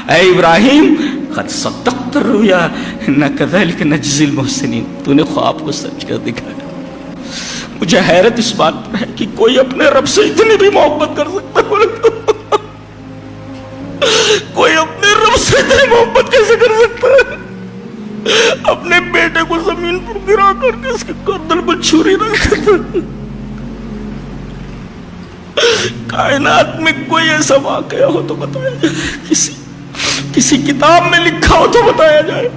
اے ابراہیم قد صدقت الرؤیا انا کذلک نجزی المحسنین، تو نے خواب کو سچ کر دکھایا۔ مجھے حیرت اس بات پر ہے کہ کوئی اپنے رب سے اتنی بھی محبت کر سکتا ہے؟ کوئی اپنے رب سے اتنی محبت کیسے کر سکتا ہے؟ اپنے بیٹے کو زمین پر گرا کر کے اس کے گردن پر چھری رکھ کر۔ کائنات میں کوئی ایسا واقعہ ہو تو بتایا جائے، کسی کتاب میں لکھا ہو تو بتایا جائے،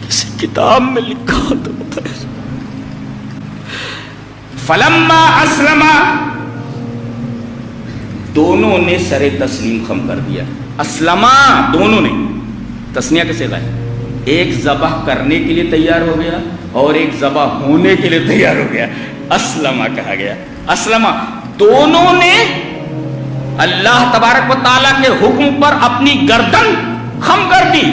کسی کتاب میں لکھا ہو تو بتایا جائے۔ فلما اسلما، دونوں نے سر تسلیم خم کر دیا۔ اسلما، دونوں نے، تسنیہ کیسے گئے؟ ایک ذبح کرنے کے لیے تیار ہو گیا اور ایک ذبح ہونے کے لیے تیار ہو گیا، اسلما کہا گیا۔ اسلما، دونوں نے اللہ تبارک و تعالیٰ کے حکم پر اپنی گردن خم کر دی۔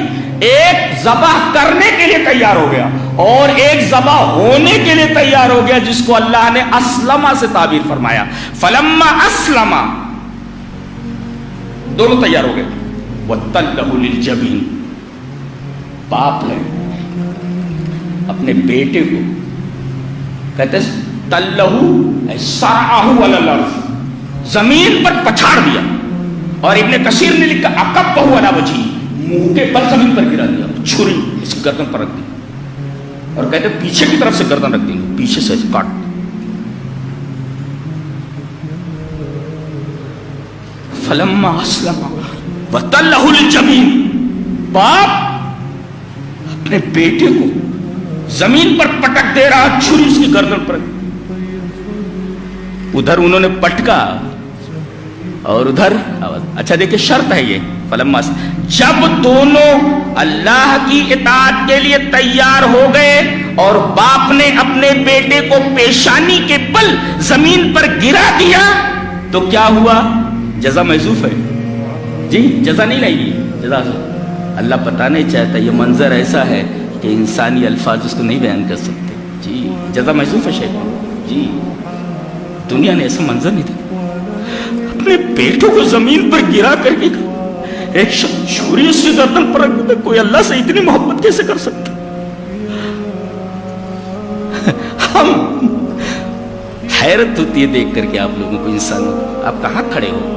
ایک ذبح کرنے کے لیے تیار ہو گیا اور ایک ذبح ہونے کے لیے تیار ہو گیا، جس کو اللہ نے اسلما سے تعبیر فرمایا۔ فلما اسلما، دونوں تیار ہو گئے۔ وَتَلَّهُ لِلْجَبِينِ، باپ نے اپنے بیٹے کو کہتے تلہو سرعہو علی الارض، زمین پر پچھاڑ دیا، اور ابن کثیر نے لکھا اکبہو علی وجہی، منہ کے بل زمین پر گرا دیا، چھری اس کی گردن پر رکھ دی، اور کہتے پیچھے کی طرف سے گردن رکھ دی، پیچھے سے کاٹ دی۔ فلما اسلم وتلہ للجبین، باپ اپنے بیٹے کو زمین پر پٹک دے رہا، چھری اس کی گردن پر، ادھر انہوں نے پٹکا اور ادھر آواز۔ اچھا دیکھیں شرط ہے یہ، فلما، جب دونوں اللہ کی اطاعت کے لیے تیار ہو گئے اور باپ نے اپنے بیٹے کو پیشانی کے بل زمین پر گرا دیا تو کیا ہوا؟ جزا محذوف ہے جی، جزا نہیں لائے گی، جزا اللہ پتہ نہیں چاہتا، یہ منظر ایسا ہے کہ انسانی الفاظ اس کو نہیں بیان کر سکتے جی، جزا محذوف ہے شیخ جی۔ دنیا نے ایسا منظر نہیں تھا، اپنے بیٹوں کو زمین پر گرا کر کے ایک چھری اس کی گردن پر رکھ دے۔ کوئی اللہ سے اتنی محبت کیسے کر سکتا؟ ہم حیرت ہوتی ہے دیکھ کر کے آپ لوگوں کو، انسانوں، آپ کہاں کھڑے ہو؟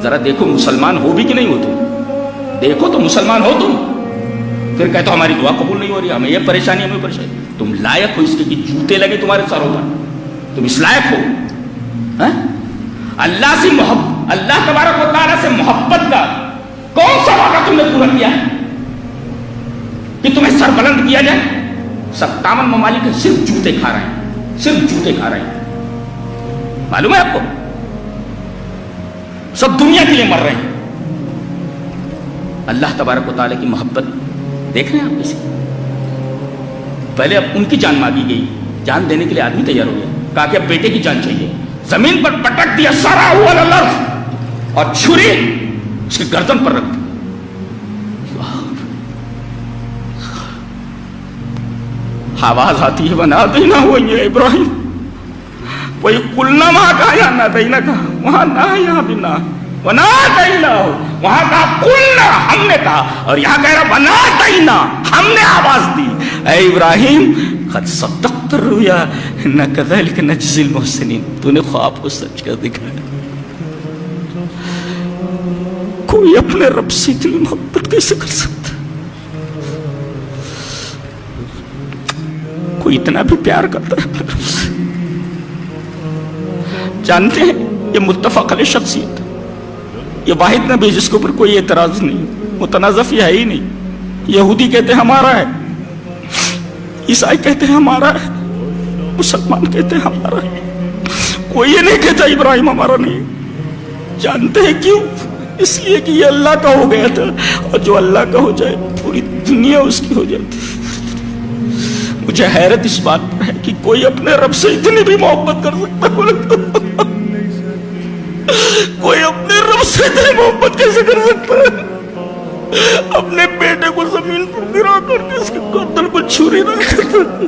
ذرا دیکھو مسلمان ہو بھی کہ نہیں ہو تم، دیکھو تو مسلمان ہو تم، پھر کہتے ہو ہماری دعا قبول نہیں ہو رہی، ہمیں یہ پریشانی، ہمیں پریشانی۔ تم لائق ہو اس کے کہ جوتے لگے تمہارے سروں پر، تم اس لائق ہو؟ اللہ سے محبت، اللہ تبارک و تعالیٰ سے محبت کا کون سا وعدہ تم نے پورا کیا ہے کہ تمہیں سر بلند کیا جائے؟ 57 ممالک صرف جوتے کھا رہے ہیں، صرف جوتے کھا رہے ہیں، معلوم ہے آپ کو؟ سب دنیا کے لیے مر رہے ہیں۔ اللہ تبارک و تعالیٰ کی محبت دیکھ رہے ہیں آپ کسی؟ پہلے اب ان کی جان مانگی گئی، جان دینے کے لیے آدمی تیار ہو گیا، کہا کہ اب بیٹے کی جان چاہیے، زمین پر پٹک دیا سارا ہوا الارض، اور چھری اس کی گردن پر رکھ دی۔ آواز آتی ہے بنا دینا ہو یہ ابراہیم، وہی کلنا وہاں کہا یا نہ دینا کہا، وہاں نہ یہاں بھی نہ، بنا دینا ہو وہاں کہا کلنا ہم نے کہا، اور یہاں کہہ رہا بنا دینا ہم نے آواز دی۔ اے ابراہیم قد صدقت الرؤیا انا کذلک نجزی المحسنین، تو نے خواب کو سچ کر دکھایا۔ کوئی اپنے رب سے اتنی محبت کیسے کر سکتا؟ کوئی اتنا بھی پیار کرتا ہے اپنے رب سے؟ جانتے ہیں یہ متفق علیہ شخصیت، یہ واحد نبی جس کے اوپر کوئی اعتراض نہیں، متنازع ہے ہی نہیں۔ یہودی کہتے ہیں ہمارا ہے، عیسائی کہتے ہیں ہمارا ہے، مسلمان کہتے ہیں ہمارا ہے، کوئی یہ نہیں کہتا ابراہیم ہمارا نہیں۔ جانتے ہیں کیوں؟ اس لیے کہ یہ اللہ کا ہو گیا تھا، اور جو اللہ کا ہو جائے پوری دنیا اس کی ہو جاتی۔ مجھے حیرت اس بات پر ہے کہ کوئی اپنے رب سے اتنی بھی محبت کر سکتا ہے؟ کوئی اپنے رب سے اتنی محبت کیسے کر سکتا ہے؟ اپنے بیٹے کو زمین پر گرا کر کے اس کے گردن پر چھری رکھ کر۔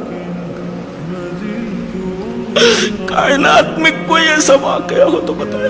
کائنات میں کوئی ایسا واقعہ ہو تو بتایا،